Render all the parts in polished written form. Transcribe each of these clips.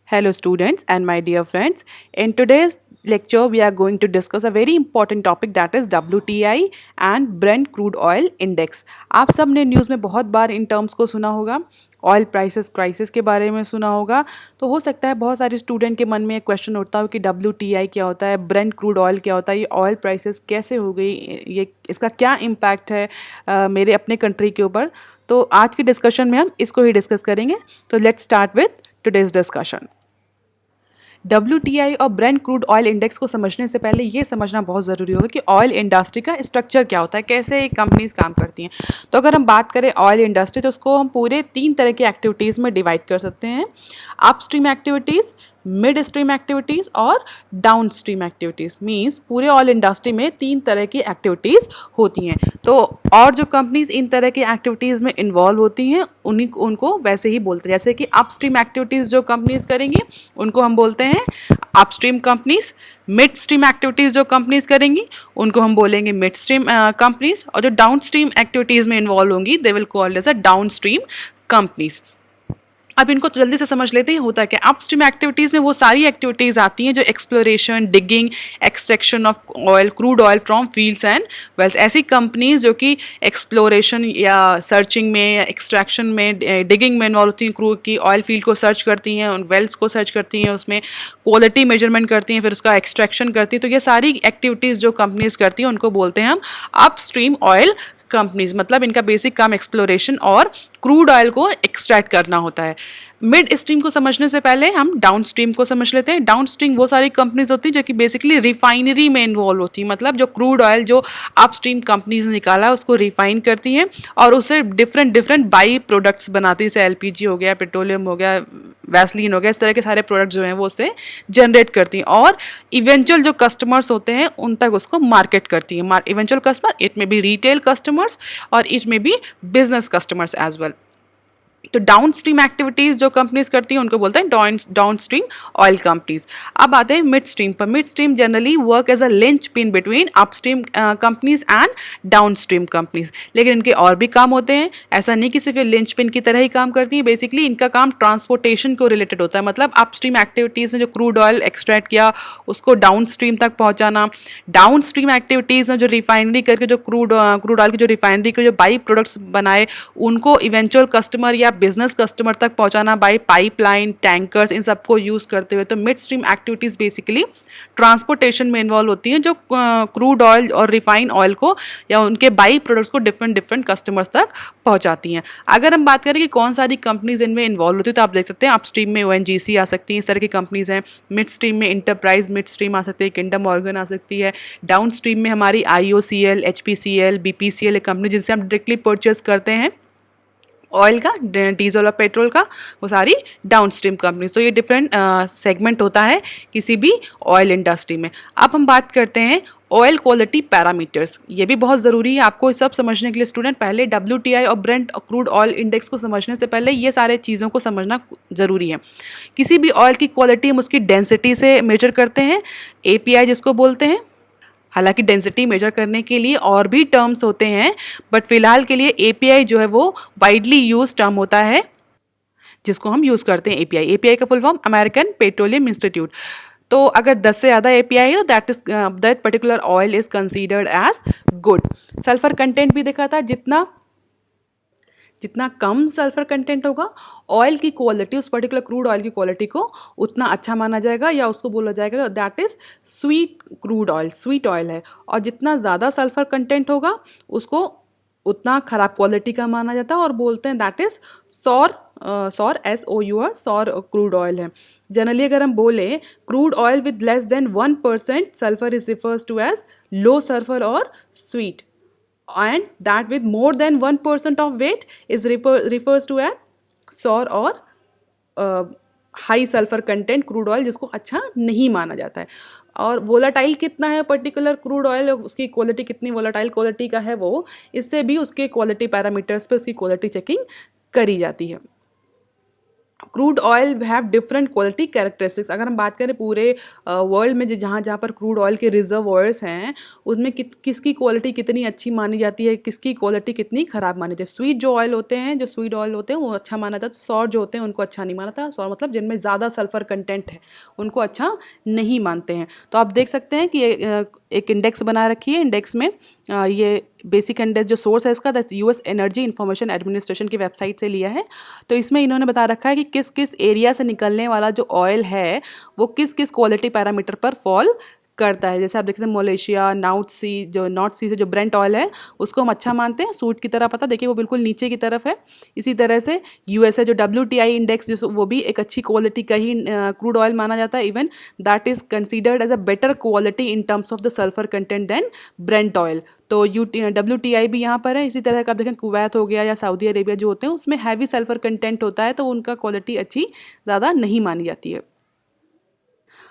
Hello students and my dear friends. In today's lecture we are going to discuss a very important topic that is WTI and Brent crude oil index. आप सब ने news में बहुत बार in terms को सुना होगा, oil prices crisis के बारे में सुना होगा। तो हो सकता है बहुत सारे स्टूडेंट के मन में एक क्वेश्चन उठता हो कि WTI क्या होता है, ब्रेंट क्रूड ऑयल क्या होता है, ये ऑयल प्राइसेस कैसे हो गई, ये इसका क्या इम्पैक्ट है मेरे अपने कंट्री के ऊपर। तो आज की डिस्कशन में हम इसको ही डिस्कस करेंगे। तो let's start with today's discussion. WTI और ब्रेंट क्रूड ऑयल इंडेक्स को समझने से पहले ये समझना बहुत ज़रूरी होगा कि ऑयल इंडस्ट्री का स्ट्रक्चर क्या होता है, कैसे कंपनीज काम करती हैं। तो अगर हम बात करें ऑयल इंडस्ट्री तो उसको हम पूरे 3 तरह की एक्टिविटीज़ में डिवाइड कर सकते हैं। Upstream activities, mid stream activities और डाउन स्ट्रीम एक्टिविटीज़। मीन्स पूरे ऑयल इंडस्ट्री में 3 तरह की एक्टिविटीज़ होती हैं। तो और जो कंपनीज इन तरह की एक्टिविटीज़ में इन्वॉल्व होती हैं उनको वैसे ही बोलते हैं। जैसे कि अपस्ट्रीम एक्टिविटीज़ जो कंपनीज करेंगी उनको हम बोलते हैं upstream companies. Mid stream activities जो कंपनीज करेंगी उनको हम बोलेंगे मिड स्ट्रीम कंपनीज। और जो डाउन स्ट्रीम एक्टिविटीज़ में इन्वॉल्व होंगी they will called as a down stream companies. अब इनको जल्दी से समझ लेते हैं होता है क्या। अपस्ट्रीम एक्टिविटीज़ में वो सारी एक्टिविटीज़ आती हैं जो exploration, digging, extraction of oil, crude oil from fields and wells. ऐसी कंपनीज जो कि एक्सप्लोरेशन या सर्चिंग में, एक्सट्रैक्शन में, डिगिंग में इन्वॉल्व होती हैं, क्रूड की ऑयल फील्ड को सर्च करती हैं, उन वेल्स को सर्च करती हैं, उसमें क्वालिटी मेजरमेंट करती हैं, फिर उसका एक्सट्रैक्शन करती हैं। तो ये सारी एक्टिविटीज़ जो कंपनीज करती हैं उनको बोलते हैं हम अपस्ट्रीम ऑयल कंपनीज। मतलब इनका बेसिक काम एक्सप्लोरेशन और क्रूड ऑयल को एक्सट्रैक्ट करना होता है। मिड स्ट्रीम को समझने से पहले हम डाउन स्ट्रीम को समझ लेते हैं। डाउन स्ट्रीम वो सारी कंपनीज होती हैं जो कि बेसिकली रिफाइनरी में इन्वॉल्व होती हैं। मतलब जो क्रूड ऑयल जो अपस्ट्रीम कंपनीज ने निकाला है उसको रिफाइन करती हैं और उससे डिफरेंट बाई प्रोडक्ट्स बनाती हैं। जैसे LPG हो गया, पेट्रोलियम हो गया, वैसलीन हो गया, इस तरह के सारे प्रोडक्ट्स जो हैं वो उससे जनरेट करती हैं और इवेंचुअल जो कस्टमर्स होते हैं उन तक उसको मार्केट करती हैं। Eventual customer, it may be retail customers और it may be business customers as well. तो डाउन स्ट्रीम एक्टिविटीज़ जो कंपनीज करती हैं उनको बोलते हैं डाउन स्ट्रीम ऑयल कंपनीज। अब आते हैं मिड स्ट्रीम पर। Mid stream generally work as a linchpin between upstream companies and down stream companies. लेकिन इनके और भी काम होते हैं। ऐसा नहीं कि सिर्फ ये लिंच पिन की तरह ही काम करती हैं। बेसिकली इनका काम ट्रांसपोर्टेशन को रिलेटेड होता है। मतलब अपस्ट्रीम एक्टिविटीज़ में जो क्रूड ऑयल एक्सट्रैक्ट किया उसको डाउन स्ट्रीम तक पहुँचाना। डाउन स्ट्रीम एक्टिविटीज़ में जो रिफाइनरी करके जो क्रूड ऑयल की जो रिफाइनरी के जो बाई प्रोडक्ट्स बनाए उनको इवेंचुअल कस्टमर या बिजनेस कस्टमर तक पहुंचाना बाय पाइपलाइन, टैंकर्स, इन सबको यूज़ करते हुए। तो mid stream activities basically transportation में इन्वॉल्व होती हैं जो क्रूड ऑयल और रिफाइन ऑयल को या उनके बाई प्रोडक्ट्स को डिफरेंट कस्टमर्स तक पहुंचाती हैं। अगर हम बात करें कि कौन सारी कंपनीज इनमें इन्वॉल्व होती है तो आप देख सकते हैं अपस्ट्रीम में ONGC आ सकती हैं, इस तरह की कंपनीज हैं। मिड स्ट्रीम में इंटरप्राइज मिड स्ट्रीम आ सकती है, किंडम ऑर्गन आ सकती है। डाउन स्ट्रीम में हमारी IOCL, HPCL, BPCL एक कंपनी जिनसे हम डायरेक्टली परचेज करते हैं ऑयल का, डीजल और पेट्रोल का, वो सारी डाउन स्ट्रीम कंपनी। तो ये डिफरेंट सेगमेंट होता है किसी भी ऑयल इंडस्ट्री में। अब हम बात करते हैं ऑयल क्वालिटी पैरामीटर्स। ये भी बहुत ज़रूरी है आपको सब समझने के लिए स्टूडेंट। पहले WTI और ब्रेंट क्रूड ऑयल इंडेक्स को समझने से पहले ये सारे चीज़ों को समझना ज़रूरी है। किसी भी ऑयल की क्वालिटी हम उसकी डेंसिटी से मेजर करते हैं, API जिसको बोलते हैं। हालांकि डेंसिटी मेजर करने के लिए और भी टर्म्स होते हैं बट फिलहाल के लिए API जो है वो वाइडली यूज टर्म होता है जिसको हम यूज़ करते हैं। API का full form American Petroleum Institute. तो अगर 10 से ज़्यादा API है तो that particular oil is considered as good. Sulphur content भी देखा था, जितना कम सल्फर कंटेंट होगा ऑयल की क्वालिटी, उस पर्टिकुलर क्रूड ऑयल की क्वालिटी को उतना अच्छा माना जाएगा या उसको बोला जाएगा that is sweet crude oil, sweet oil है। और जितना ज़्यादा सल्फर कंटेंट होगा उसको उतना ख़राब क्वालिटी का माना जाता है और बोलते हैं that is sour SOUR sour crude oil है। जनरली अगर हम बोले crude oil with less than 1% sulphur is refers to as low sulphur और sweet, and that with more than 1% of weight is refers to as sour और high sulphur content crude oil जिसको अच्छा नहीं माना जाता है। और वोलाटाइल कितना है पर्टिकुलर क्रूड ऑयल, उसकी क्वालिटी कितनी वोलाटाइल क्वालिटी का है वो, इससे भी उसके क्वालिटी पैरामीटर्स पे उसकी क्वालिटी चेकिंग करी जाती है। Crude oil have different quality characteristics. अगर हम बात करें पूरे वर्ल्ड में जहाँ जहाँ पर क्रूड ऑयल के रिजर्वॉयर्स हैं, उसमें किसकी क्वालिटी कितनी अच्छी मानी जाती है, किसकी क्वालिटी कितनी ख़राब मानी जाती है। स्वीट जो ऑयल होते हैं, जो स्वीट ऑयल होते हैं वो अच्छा माना जाता है। सौर जो होते हैं उनको अच्छा नहीं माना जाता। सौर मतलब जिनमें ज़्यादा सल्फर कंटेंट है उनको अच्छा नहीं मानते हैं। तो आप देख सकते हैं कि एक इंडेक्स बना रखी है। इंडेक्स में ये बेसिक इंडेक्स जो सोर्स है इसका that US energy information administration की वेबसाइट से लिया है। तो इसमें इन्होंने बता रखा है कि किस किस एरिया से निकलने वाला जो ऑयल है वो किस किस क्वालिटी पैरामीटर पर फॉल करता है। जैसे आप देखते हैं मलेशिया, नॉर्थ सी से जो ब्रेंट ऑयल है उसको हम अच्छा मानते हैं, सूट की तरह पता, देखिए वो बिल्कुल नीचे की तरफ है। इसी तरह से यूएस है जो WTI इंडेक्स जो वो भी एक अच्छी क्वालिटी का ही क्रूड ऑयल माना जाता है। Even that is considered as a better quality in terms of the sulphur content than Brent oil. तो WTI भी यहाँ पर है। इसी तरह का आप देखें कुवैत हो गया या सऊदी अरेबिया जो होते हैं उसमें हैवी सल्फर कंटेंट होता है, तो उनका क्वालिटी अच्छी ज़्यादा नहीं मानी जाती है।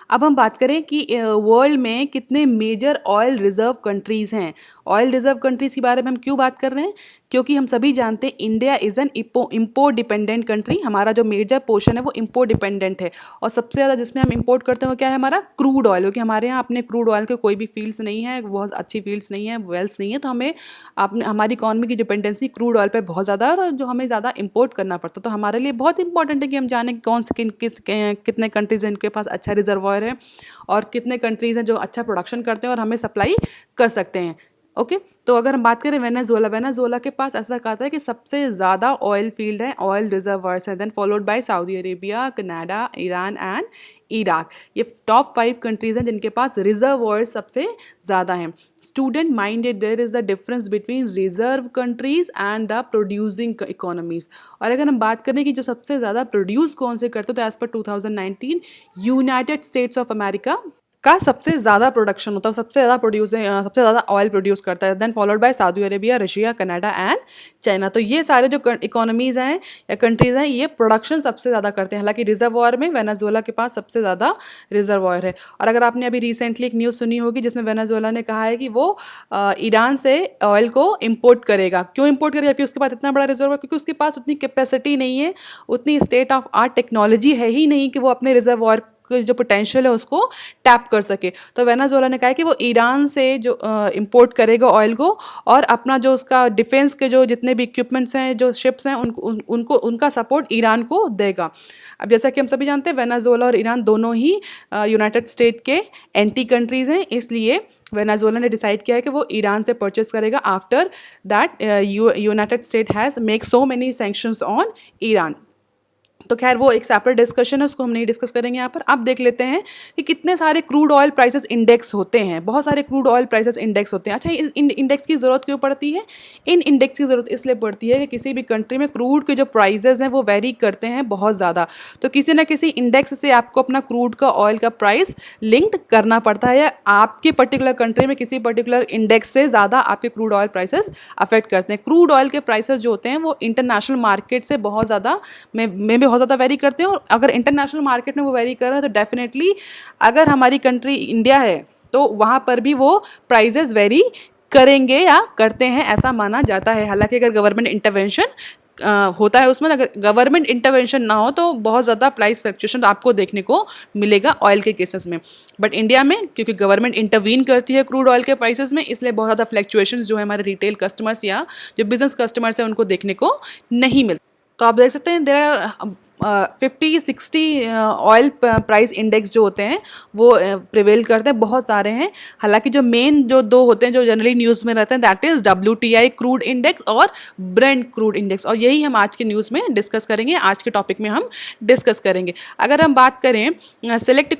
अब हम बात करें कि वर्ल्ड में कितने मेजर ऑयल रिजर्व कंट्रीज़ हैं। ऑयल रिजर्व कंट्रीज़ के बारे में हम क्यों बात कर रहे हैं, क्योंकि हम सभी जानते हैं India is an import dependent country. हमारा जो मेजर पोर्शन है वो इम्पोर्ट डिपेंडेंट है, और सबसे ज़्यादा जिसमें हम इम्पोर्ट करते हैं वो क्या है, हमारा क्रूड ऑयल। क्योंकि हमारे यहाँ अपने क्रूड ऑयल के कोई भी फील्ड्स नहीं है, बहुत अच्छी फील्ड्स नहीं है, वेल्स नहीं है, तो हमें अपने हमारी इकॉनमी की डिपेंडेंसी क्रूड ऑयल पर बहुत ज़्यादा है, और जो हमें ज़्यादा इम्पोर्ट करना पड़ता है। तो हमारे लिए बहुत इंपॉर्टेंट है कि हम जानें कि कौन से कितने कंट्रीज़ हैं इनके पास अच्छा रिजर्वायर है, और कितने कंट्रीज़ हैं जो अच्छा प्रोडक्शन करते हैं और हमें सप्लाई कर सकते हैं। ओके तो अगर हम बात करें वेनेजुएला के पास ऐसा कहा था कि सबसे ज़्यादा ऑयल फील्ड है, ऑयल रिजर्वर्स है, then followed by Saudi Arabia, Canada, Iran and Iraq. ये टॉप 5 कंट्रीज़ हैं जिनके पास रिजर्वर्स सबसे ज़्यादा हैं। Student minded there is the difference between reserve countries and the producing economies. और अगर हम बात करें कि जो सबसे ज़्यादा प्रोड्यूस कौन से करते, तो as per 2019 United states of America का सबसे ज़्यादा प्रोडक्शन होता है, सबसे ज़्यादा ऑयल प्रोड्यूस करता है, then followed by Saudi Arabia, Russia, Canada and China. तो ये सारे जो इकोनॉमीज़ हैं या कंट्रीज़ हैं ये प्रोडक्शन सबसे ज़्यादा करते हैं। हालांकि रिजर्वॉयर में वेनेजुएला के पास सबसे ज़्यादा रिजर्वॉयर है। और अगर आपने अभी रिसेंटली एक न्यूज़ सुनी होगी जिसमें वेनेजुएला ने कहा है कि वो ईरान से ऑयल को इम्पोर्ट करेगा। क्यों इम्पोर्ट करेगा, क्योंकि उसके पास इतना बड़ा रिजर्व है, क्योंकि उसके पास उतनी कैपेसिटी नहीं है, उतनी स्टेट ऑफ आर्ट टेक्नोलॉजी है ही नहीं कि वो अपने रिजर्वॉयर जो पोटेंशियल है उसको टैप कर सके। तो वेनेजुएला ने कहा है कि वो ईरान से जो इंपोर्ट करेगा ऑयल को, और अपना जो उसका डिफेंस के जो जितने भी इक्विपमेंट्स हैं, जो शिप्स हैं, उनका सपोर्ट ईरान को देगा। अब जैसा कि हम सभी जानते हैं वेनेजुएला और ईरान दोनों ही यूनाइटेड स्टेट के एंटी कंट्रीज़ हैं, इसलिए वेनेजुएला ने डिसाइड किया है कि वो ईरान से परचेस करेगा after that United state has make so many sanctions on Iran. तो खैर वो एक सेपरेट डिस्कशन है, उसको हम नहीं डिस्कस करेंगे यहाँ पर। अब देख लेते हैं कि कितने सारे क्रूड ऑयल प्राइसेस इंडेक्स होते हैं। बहुत सारे क्रूड ऑयल प्राइसेस इंडेक्स होते हैं। अच्छा, इस इंडेक्स की ज़रूरत क्यों पड़ती है? इन इंडेक्स की ज़रूरत इसलिए पड़ती है कि किसी भी कंट्री में क्रूड के जो प्राइसेस हैं वो वेरी करते हैं बहुत ज़्यादा। तो किसी ना किसी इंडेक्स से आपको अपना क्रूड का ऑयल का प्राइस लिंक्ड करना पड़ता है, या आपके पर्टिकुलर कंट्री में किसी पर्टिकुलर इंडेक्स से ज़्यादा आपके क्रूड ऑयल प्राइसेस अफेक्ट करते हैं। क्रूड ऑयल के प्राइसेस जो होते हैं वो इंटरनेशनल मार्केट से बहुत ज़्यादा में बहुत ज़्यादा वेरी करते हैं, और अगर इंटरनेशनल मार्केट में वो वेरी कर रहा है तो डेफिनेटली अगर हमारी कंट्री इंडिया है तो वहाँ पर भी वो प्राइजेस वेरी करेंगे या करते हैं, ऐसा माना जाता है। हालांकि अगर गवर्नमेंट इंटरवेंशन होता है उसमें, अगर गवर्नमेंट इंटरवेंशन ना हो तो बहुत ज़्यादा प्राइस फ्लक्चुएशन आपको देखने को मिलेगा ऑयल के केसेस में। बट इंडिया में क्योंकि गवर्नमेंट इंटरवीन करती है क्रूड ऑयल के प्राइसेस में, इसलिए बहुत ज़्यादा फ्लक्चुएशंस जो है हमारे रिटेल कस्टमर्स या जो बिजनेस कस्टमर्स हैं उनको देखने को नहीं मिलता। तो आप देख सकते हैं there are 50-60 oil price index जो होते हैं वो प्रिवेल करते हैं, बहुत सारे हैं। हालांकि जो मेन जो दो होते हैं जो जनरली न्यूज़ में रहते हैं, that is WTI crude index और ब्रेंट क्रूड इंडेक्स, और यही हम आज के न्यूज़ में डिस्कस करेंगे, आज के टॉपिक में हम डिस्कस करेंगे। अगर हम बात करें select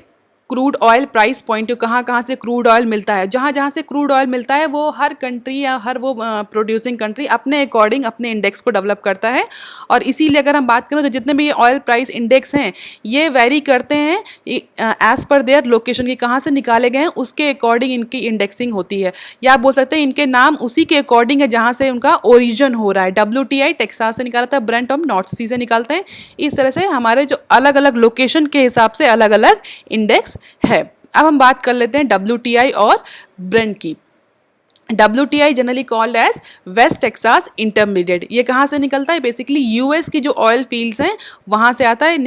crude oil price point, कहाँ से क्रूड ऑयल मिलता है, जहाँ से क्रूड ऑयल मिलता है वो हर कंट्री या हर वो प्रोड्यूसिंग कंट्री अपने अकॉर्डिंग अपने इंडेक्स को डेवलप करता है। और इसीलिए अगर हम बात करें तो जितने भी ऑयल प्राइस इंडेक्स हैं ये वेरी करते हैं एज़ पर देयर लोकेशन, की कहाँ से निकाले गए हैं उसके अकॉर्डिंग इनकी इंडेक्सिंग होती है, या आप बोल सकते हैं इनके नाम उसी के अकॉर्डिंग है जहाँ से उनका ओरिजिन हो रहा है। WTI टेक्सास से निकालता है, ब्रेंट हम नॉर्थ सी से निकालते हैं। इस तरह से हमारे जो अलग अलग लोकेशन के हिसाब से अलग अलग इंडेक्स है। अब हम बात कर लेते हैं WTI और ब्रेंट की। WTI generally called as West Texas Intermediate. ये कहाँ से निकलता है? बेसिकली यूएस की जो ऑयल फील्ड्स हैं वहाँ से आता है,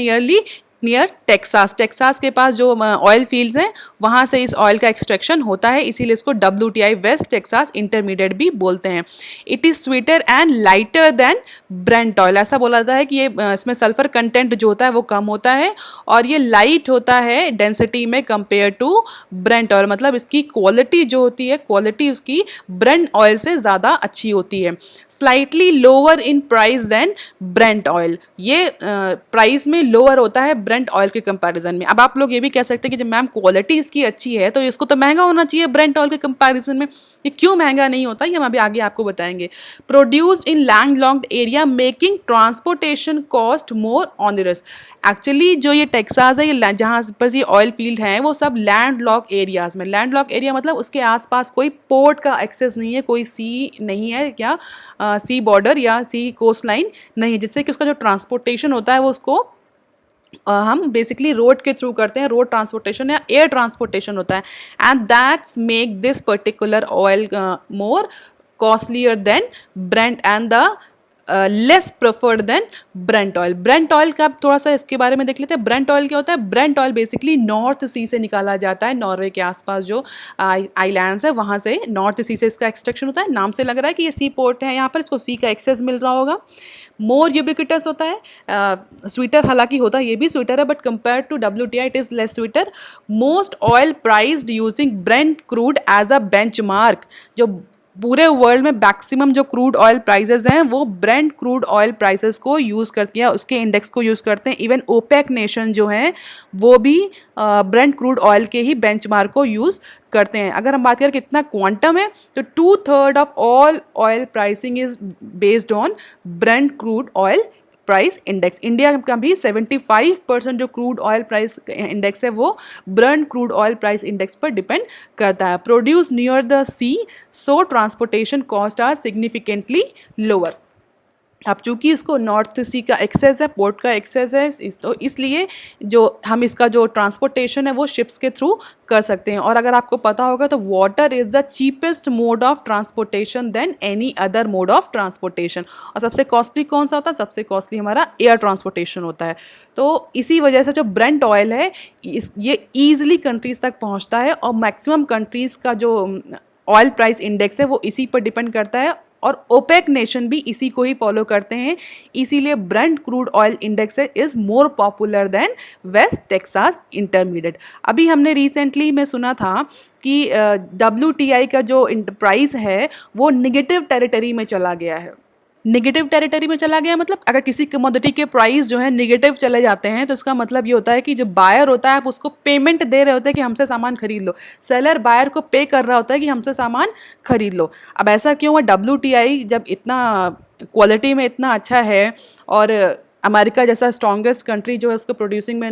नियर टेक्सास। टेक्सास के पास जो ऑयल फील्ड्स हैं वहाँ से इस ऑयल का एक्सट्रैक्शन होता है, इसीलिए इसको WTI वेस्ट टेक्सास इंटरमीडिएट भी बोलते हैं। It is sweeter and lighter than Brent oil. ऐसा बोला जाता है कि ये इसमें सल्फर कंटेंट जो होता है वो कम होता है और ये लाइट होता है डेंसिटी में कंपेयर टू ब्रेंट ऑयल। मतलब इसकी क्वालिटी जो होती है, क्वालिटी उसकी ब्रेंट ऑयल से ज़्यादा अच्छी होती है। Slightly lower in price than Brent oil. ये प्राइस में लोअर होता है ब्रेंट ऑयल के कंपैरिजन में। अब आप लोग ये भी कह सकते हैं कि जब मैम क्वालिटी इसकी अच्छी है तो इसको तो महंगा होना चाहिए ब्रेंट ऑयल के कंपैरिजन में। ये क्यों महंगा नहीं होता ये हम अभी आगे आपको बताएंगे। Produced in landlocked area making transportation cost more onerous. Actually जो ये टेक्सास है, ये जहाँ पर ये ऑयल फील्ड है वो सब लैंडलॉक एरियाज में। लैंडलॉक एरिया मतलब उसके आसपास कोई पोर्ट का एक्सेस नहीं है, कोई सी नहीं है या सी बॉर्डर या सी कोस्ट लाइन नहीं है, जिससे कि उसका जो ट्रांसपोर्टेशन होता है वो उसको हम बेसिकली रोड के थ्रू करते हैं। रोड ट्रांसपोर्टेशन या एयर ट्रांसपोर्टेशन होता है and that's make this particular oil more costlier than Brent and the less preferred than Brent oil. Brent oil का थोड़ा सा इसके बारे में देख लेते हैं। ब्रेंट ऑयल क्या होता है? ब्रेंट ऑयल बेसिकली नॉर्थ सी से निकाला जाता है। नॉर्वे के आसपास जो आइलैंड्स है वहाँ से नॉर्थ सी से इसका एक्सट्रैक्शन होता है। नाम से लग रहा है कि ये सी पोर्ट है, यहाँ पर इसको सी का एक्सेस मिल रहा होगा। मोर यूबिक्विटस होता है, स्वीटर हालांकि होता है, ये भी स्वीटर है but compare to WTI it is less sweeter. Most oil priced using Brent crude as a benchmark. जो पूरे वर्ल्ड में मैक्सिमम जो क्रूड ऑयल प्राइसेस हैं वो ब्रेंट क्रूड ऑयल प्राइसेस को यूज़ करती है, उसके इंडेक्स को यूज़ करते हैं। इवन ओपेक नेशन जो हैं वो भी ब्रेंट क्रूड ऑयल के ही बेंचमार्क को यूज़ करते हैं। अगर हम बात करें कितना क्वांटम है तो 2/3 of all oil pricing is based on Brent crude oil price index. India का भी 75% जो क्रूड ऑयल प्राइस इंडेक्स है वो Brent crude oil price index पर डिपेंड करता है। Produce near the sea so transportation cost are significantly lower. अब चूंकि इसको नॉर्थ सी का एक्सेस है, पोर्ट का एक्सेस है, तो इसलिए जो हम इसका जो ट्रांसपोर्टेशन है वो शिप्स के थ्रू कर सकते हैं। और अगर आपको पता होगा तो water is the cheapest mode of transportation than any other mode of transportation. और सबसे कॉस्टली कौन सा होता है? सबसे कॉस्टली हमारा एयर ट्रांसपोर्टेशन होता है। तो इसी वजह से जो ब्रेंट ऑयल है ये ईजिली कंट्रीज़ तक पहुँचता है और मैक्सिमम कंट्रीज़ का जो ऑयल प्राइस इंडेक्स है वो इसी पर डिपेंड करता है और ओपेक नेशन भी इसी को ही फॉलो करते हैं। इसीलिए Brent crude oil index is more popular than West Texas Intermediate. अभी हमने रिसेंटली में सुना था कि WTI का जो प्राइस है वो निगेटिव टेरिटरी में चला गया है। निगेटिव टेरिटरी में चला गया मतलब अगर किसी कमोडिटी के प्राइस जो है निगेटिव चले जाते हैं तो इसका मतलब ये होता है कि जो बायर होता है आप उसको पेमेंट दे रहे होते हैं कि हमसे सामान खरीद लो। सेलर बायर को पे कर रहा होता है कि हमसे सामान खरीद लो। अब ऐसा क्यों है? WTI जब इतना क्वालिटी में इतना अच्छा है और अमेरिका जैसा स्ट्रॉन्गेस्ट कंट्री जो है उसको प्रोड्यूसिंग में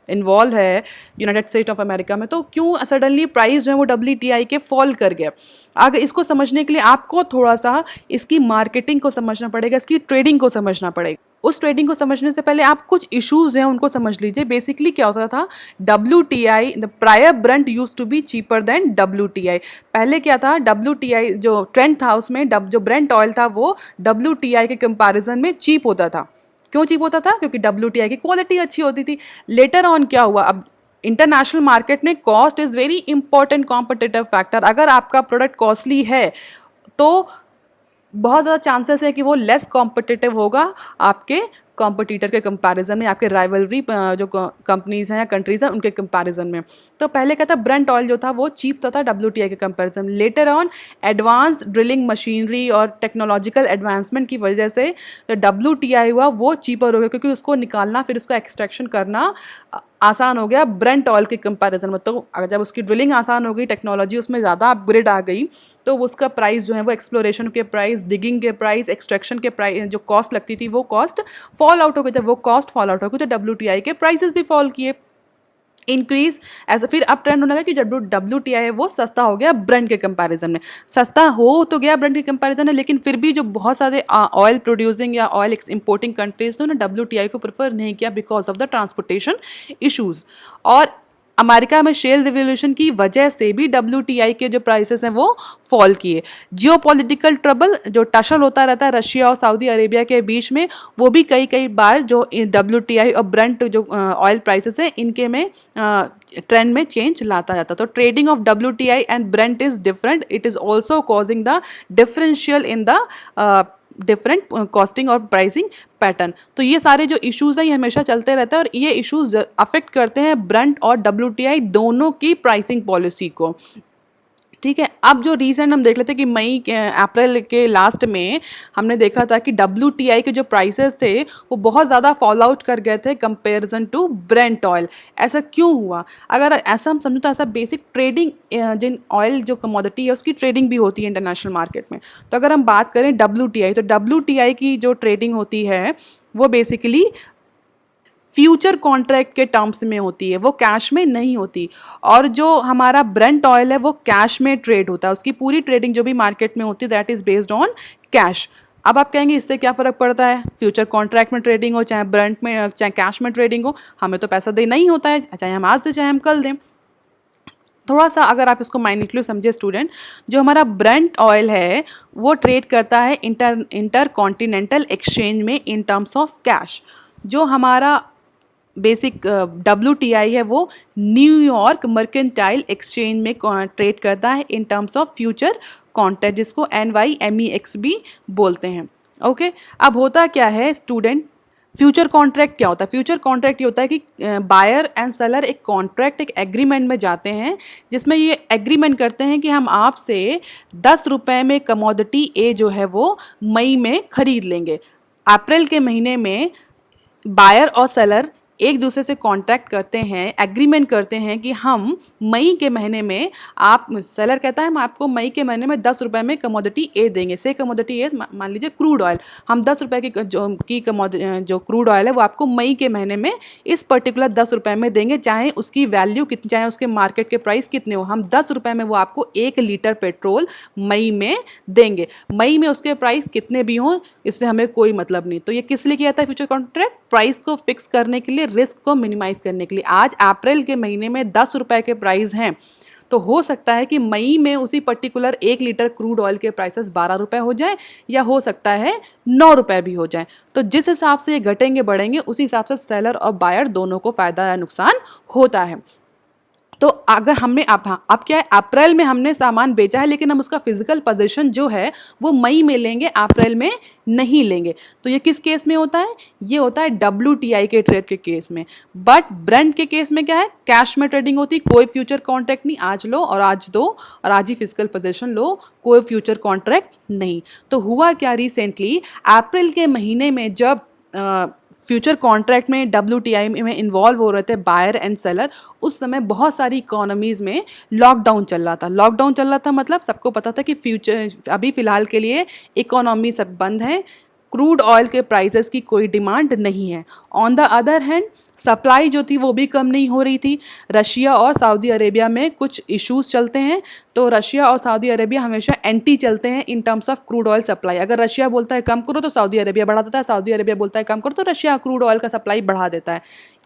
इन्वॉल्व है, यूनाइटेड स्टेट ऑफ अमेरिका में, तो क्यों सडनली प्राइस जो है वो WTI के फॉल कर गया? अगर इसको समझने के लिए आपको थोड़ा सा इसकी मार्केटिंग को समझना पड़ेगा, इसकी ट्रेडिंग को समझना पड़ेगा। उस ट्रेडिंग को समझने से पहले आप कुछ इश्यूज हैं उनको समझ लीजिए। बेसिकली क्या होता था? WTI the prior Brent use to be cheaper than WTI। पहले क्या था? WTI जो ट्रेंड था उसमें जो ब्रेंट ऑयल था वो WTI के कंपैरिजन में चीप होता था। क्यों चीप होता था? क्योंकि WTI की क्वालिटी अच्छी होती थी। लेटर ऑन क्या हुआ? अब इंटरनेशनल मार्केट में cost is very important competitive factor. अगर आपका प्रोडक्ट कॉस्टली है तो बहुत ज़्यादा चांसेस है कि वो लेस कॉम्पिटिटिव होगा आपके कॉम्पिटिटर के कंपैरिजन में, आपके राइवलरी जो कंपनीज़ हैं या कंट्रीज़ हैं उनके कंपैरिजन में। तो पहले क्या था? ब्रेंट ऑयल जो था वो चीप था WTI के कंपैरिजन में। Later on advance drilling machinery और टेक्नोलॉजिकल एडवांसमेंट की वजह से जो WTI हुआ वो चीपर हो गया, क्योंकि उसको निकालना फिर उसका एक्सट्रैक्शन करना आसान हो गया ब्रेंट ऑयल के कंपैरिजन में। तो अगर जब उसकी ड्रिलिंग आसान हो गई, टेक्नोलॉजी उसमें ज़्यादा अपग्रेड आ गई, तो उसका प्राइस जो है वो एक्सप्लोरेशन के प्राइस, डिगिंग के प्राइस, एक्सट्रैक्शन के प्राइस, जो कॉस्ट लगती थी वो कॉस्ट फॉल आउट हो गई। जब वो कॉस्ट फॉल आउट हो गई तो WTI के प्राइसेस भी फॉल किए, इंक्रीज। ऐसा फिर अब ट्रेंड होने लगा कि WTI है वो सस्ता हो गया ब्रेंट के कंपैरिजन में। सस्ता हो तो गया ब्रेंट के कंपैरिजन में, लेकिन फिर भी जो बहुत सारे ऑयल प्रोड्यूसिंग या ऑयल इंपोर्टिंग कंट्रीज थे उन्होंने WTI को प्रेफर नहीं किया because of the transportation issues. और अमेरिका में शेल रिवॉल्यूशन की वजह से भी WTI के जो प्राइसेस हैं वो फॉल किए। जियोपॉलिटिकल ट्रबल जो टसल होता रहता है रशिया और सऊदी अरेबिया के बीच में, वो भी कई बार जो WTI और ब्रेंट जो ऑयल प्राइसेस है इनके में ट्रेंड में चेंज लाता जाता। तो trading of WTI and Brent is different, it is also causing the differential in the different costing और प्राइसिंग पैटर्न। तो ये सारे जो इश्यूज़ हैं ये हमेशा चलते रहते हैं और ये इश्यूज अफेक्ट करते हैं ब्रेंट और WTI दोनों की प्राइसिंग पॉलिसी को। ठीक है, अब जो रीसेंट हम देख लेते हैं कि अप्रैल के लास्ट में हमने देखा था कि WTI के जो प्राइसेस थे वो बहुत ज़्यादा फॉल आउट कर गए थे कंपैरिजन टू ब्रेंट ऑयल। ऐसा क्यों हुआ? अगर ऐसा हम समझो तो ऐसा बेसिक ट्रेडिंग जिन ऑयल जो कमोडिटी है उसकी ट्रेडिंग भी होती है इंटरनेशनल मार्केट में। तो अगर हम बात करें WTI, तो WTI की जो ट्रेडिंग होती है वो बेसिकली फ्यूचर कॉन्ट्रैक्ट के टर्म्स में होती है, वो कैश में नहीं होती। और जो हमारा ब्रेंट ऑयल है वो कैश में ट्रेड होता है, उसकी पूरी ट्रेडिंग जो भी मार्केट में होती है that is based on cash. अब आप कहेंगे इससे क्या फ़र्क पड़ता है, फ्यूचर कॉन्ट्रैक्ट में ट्रेडिंग हो चाहे ब्रेंट में चाहे कैश में ट्रेडिंग हो, हमें तो पैसा देना ही होता है, चाहे हम आज दें चाहे हम कल दें। थोड़ा सा अगर आप इसको माइन्यूटली समझे स्टूडेंट, जो हमारा ब्रेंट ऑयल है वो ट्रेड करता है इंटर कॉन्टिनेंटल एक्सचेंज में इन टर्म्स ऑफ कैश। जो हमारा बेसिक WTI है वो न्यूयॉर्क मर्केंटाइल एक्सचेंज में ट्रेड करता है इन टर्म्स ऑफ फ्यूचर कॉन्ट्रैक्ट, जिसको NYMEX भी बोलते हैं। ओके, अब होता क्या है स्टूडेंट, फ्यूचर कॉन्ट्रैक्ट क्या होता है? फ्यूचर कॉन्ट्रैक्ट ये होता है कि बायर एंड सेलर एक कॉन्ट्रैक्ट एक एग्रीमेंट में जाते हैं जिसमें ये एग्रीमेंट करते हैं कि हम आपसे 10 रुपये में कमोडिटी ए जो है वो मई में खरीद लेंगे। अप्रैल के महीने में बायर और सेलर एक दूसरे से कॉन्ट्रैक्ट करते हैं, एग्रीमेंट करते हैं कि हम मई के महीने में, आप सेलर कहता है हम आपको मई के महीने में 10 रुपये में कमोडिटी ए देंगे। से कमोडिटी ए मान लीजिए क्रूड ऑयल, हम 10 रुपये की जो क्रूड ऑयल है वो आपको मई के महीने में इस पर्टिकुलर 10 रुपये में देंगे, चाहे उसकी वैल्यू कितनी, चाहे उसके मार्केट के प्राइस कितने हो, हम 10 रुपये में वो आपको 1 लीटर पेट्रोल मई में देंगे। मई में उसके प्राइस कितने भी हों इससे हमें कोई मतलब नहीं। तो ये किस लिए किया था फ्यूचर कॉन्ट्रैक्ट? प्राइस को फिक्स करने के लिए, रिस्क को मिनिमाइज करने के लिए। आज अप्रैल के महीने में 10 रुपए के प्राइस हैं, तो हो सकता है कि मई में उसी पर्टिकुलर 1 लीटर क्रूड ऑयल के प्राइसेस 12 रुपए हो जाए या हो सकता है 9 रुपए भी हो जाए। तो जिस हिसाब से ये घटेंगे बढ़ेंगे उसी हिसाब से सेलर और बायर दोनों को फायदा या नुकसान होता है। तो अगर हमने अब क्या है, अप्रैल में हमने सामान बेचा है लेकिन हम उसका फिजिकल पोजीशन जो है वो मई में लेंगे, अप्रैल में नहीं लेंगे। तो ये किस केस में होता है? ये होता है WTI के ट्रेड के केस में। बट ब्रेंट के केस में क्या है, कैश में ट्रेडिंग होती, कोई फ्यूचर कॉन्ट्रैक्ट नहीं, आज लो और आज दो और आज ही फिजिकल पोजीशन लो, कोई फ्यूचर कॉन्ट्रैक्ट नहीं। तो हुआ क्या, रिसेंटली अप्रैल के महीने में जब फ्यूचर कॉन्ट्रैक्ट में WTI में इन्वॉल्व हो रहे थे बायर एंड सेलर, उस समय बहुत सारी इकोनॉमीज़ में लॉकडाउन चल रहा था। लॉकडाउन चल रहा था मतलब सबको पता था कि फ्यूचर अभी फ़िलहाल के लिए इकोनॉमी सब बंद है, क्रूड ऑयल के प्राइसेस की कोई डिमांड नहीं है। On the other hand supply जो थी वो भी कम नहीं हो रही थी। रशिया और सऊदी अरेबिया में कुछ इश्यूज चलते हैं, तो रशिया और सऊदी अरेबिया हमेशा एंटी चलते हैं इन terms of crude oil supply. अगर रशिया बोलता है कम करो तो सऊदी अरेबिया बढ़ा देता है, सऊदी अरेबिया बोलता है कम करो तो रशिया क्रूड ऑयल का सप्लाई बढ़ा देता है।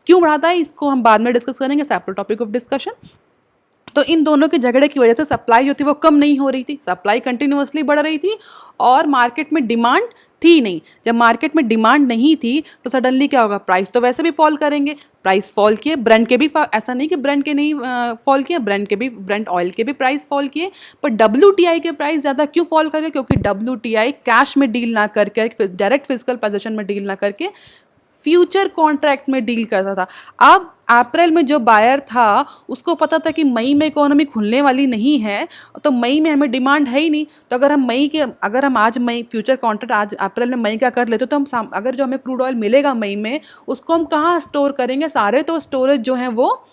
क्यों बढ़ाता है इसको हम बाद में डिस्कस करेंगे, सेपरेट टॉपिक ऑफ डिस्कशन। तो इन दोनों के झगड़े की वजह से सप्लाई जो थी वो कम नहीं हो रही थी, सप्लाई कंटिन्यूअसली बढ़ रही थी और मार्केट में डिमांड थी नहीं। जब मार्केट में डिमांड नहीं थी तो सडनली क्या होगा, प्राइस तो वैसे भी फॉल करेंगे। प्राइस फॉल किए, ब्रेंट के भी, ऐसा नहीं कि ब्रेंट के नहीं फॉल किए, ब्रेंट ऑयल के भी प्राइस फॉल किए, पर WTI के प्राइस ज़्यादा क्यों फॉल करे? क्योंकि WTI कैश में डील ना करके, डायरेक्ट फिजिकल पोजीशन में डील ना करके फ्यूचर कॉन्ट्रैक्ट में डील करता था। अब अप्रैल में जो बायर था उसको पता था कि मई में इकोनॉमी खुलने वाली नहीं है, तो मई में हमें डिमांड है ही नहीं। तो अगर हम आज मई फ्यूचर कॉन्ट्रैक्ट आज अप्रैल में मई का कर लेते तो हम अगर जो हमें क्रूड ऑयल मिलेगा मई में उसको हम कहाँ स्टोर करेंगे? सारे तो स्टोरेज जो हैं वो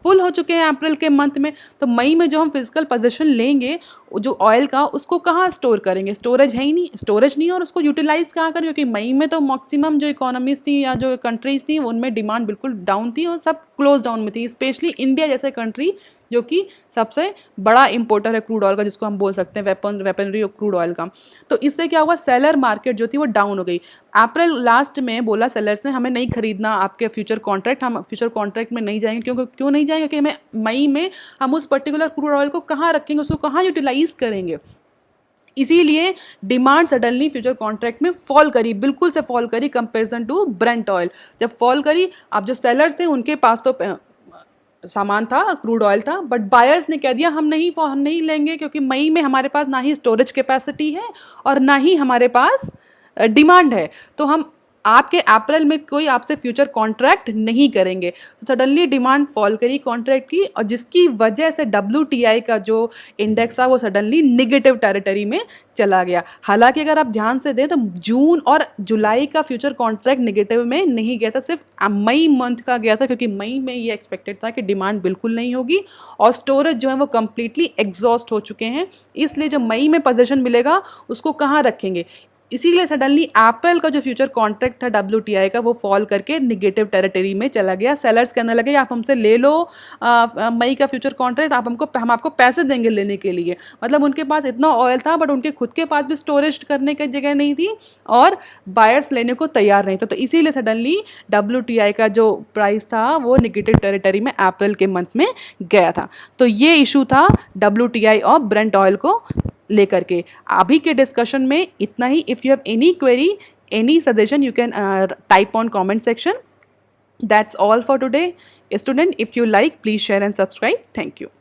फुल हो चुके हैं अप्रैल के मंथ में। तो मई में जो हम फिजिकल पोजीशन लेंगे जो ऑयल का, उसको कहाँ स्टोर करेंगे? स्टोरेज है ही नहीं, स्टोरेज नहीं, और उसको यूटिलाइज कहाँ करें? क्योंकि मई में तो मैक्सिमम जो इकोनॉमीज थी या जो कंट्रीज थी उनमें डिमांड बिल्कुल डाउन थी और सब क्लोज डाउन में थी। स्पेशली इंडिया जैसे कंट्री जो कि सबसे बड़ा इंपोर्टर है क्रूड ऑयल का, जिसको हम बोल सकते हैं वेपनरी और क्रूड ऑयल का। तो इससे क्या हुआ, सेलर मार्केट जो थी वो डाउन हो गई। अप्रैल लास्ट में बोला सेलर्स ने हमें नहीं खरीदना आपके फ्यूचर कॉन्ट्रैक्ट, हम फ्यूचर कॉन्ट्रैक्ट में नहीं जाएंगे। क्यों नहीं जाएंगे? क्योंकि हमें मई में हम उस पर्टिकुलर क्रूड ऑयल को कहाँ रखेंगे, उसको कहाँ यूटिलाइज करेंगे। इसीलिए डिमांड सडनली फ्यूचर कॉन्ट्रैक्ट में फॉल करी, बिल्कुल से फॉल करी कंपेरिजन टू ब्रेंट ऑयल। जब फॉल करी, अब जो सेलर्स थे उनके पास तो सामान था, क्रूड ऑयल था, बट बायर्स ने कह दिया हम नहीं लेंगे, क्योंकि मई में हमारे पास ना ही स्टोरेज कैपेसिटी है और ना ही हमारे पास डिमांड है, तो हम आपके अप्रैल में कोई आपसे फ्यूचर कॉन्ट्रैक्ट नहीं करेंगे। तो सडनली डिमांड फॉल करी कॉन्ट्रैक्ट की, और जिसकी वजह से WTI का जो इंडेक्स था वो सडनली निगेटिव टेरिटरी में चला गया। हालांकि अगर आप ध्यान से दें तो जून और जुलाई का फ्यूचर कॉन्ट्रैक्ट निगेटिव में नहीं गया था, सिर्फ मई मंथ का गया था, क्योंकि मई में ये एक्सपेक्टेड था कि डिमांड बिल्कुल नहीं होगी और स्टोरेज जो है वो कम्प्लीटली एग्जॉस्ट हो चुके हैं। इसलिए जो मई में पोजीशन मिलेगा उसको कहाँ रखेंगे, इसीलिए सडनली अप्रैल का जो फ्यूचर कॉन्ट्रैक्ट था WTI का वो फॉल करके निगेटिव टेरिटरी में चला गया। सेलर्स कहने लगे आप हमसे ले लो मई का फ्यूचर कॉन्ट्रैक्ट, हम आपको पैसे देंगे लेने के लिए। मतलब उनके पास इतना ऑयल था बट उनके खुद के पास भी स्टोरेज करने की जगह नहीं थी और बायर्स लेने को तैयार नहीं था। तो इसीलिए सडनली WTI का जो प्राइस था वो निगेटिव टेरिटरी में अप्रैल के मंथ में गया था। तो ये इशू था WTI और ब्रेंट ऑयल को लेकर के। अभी के डिस्कशन में इतना ही। If you have any query, any suggestion, you can type on comment section. That's all for today. Student, if you like, please share and subscribe. Thank you.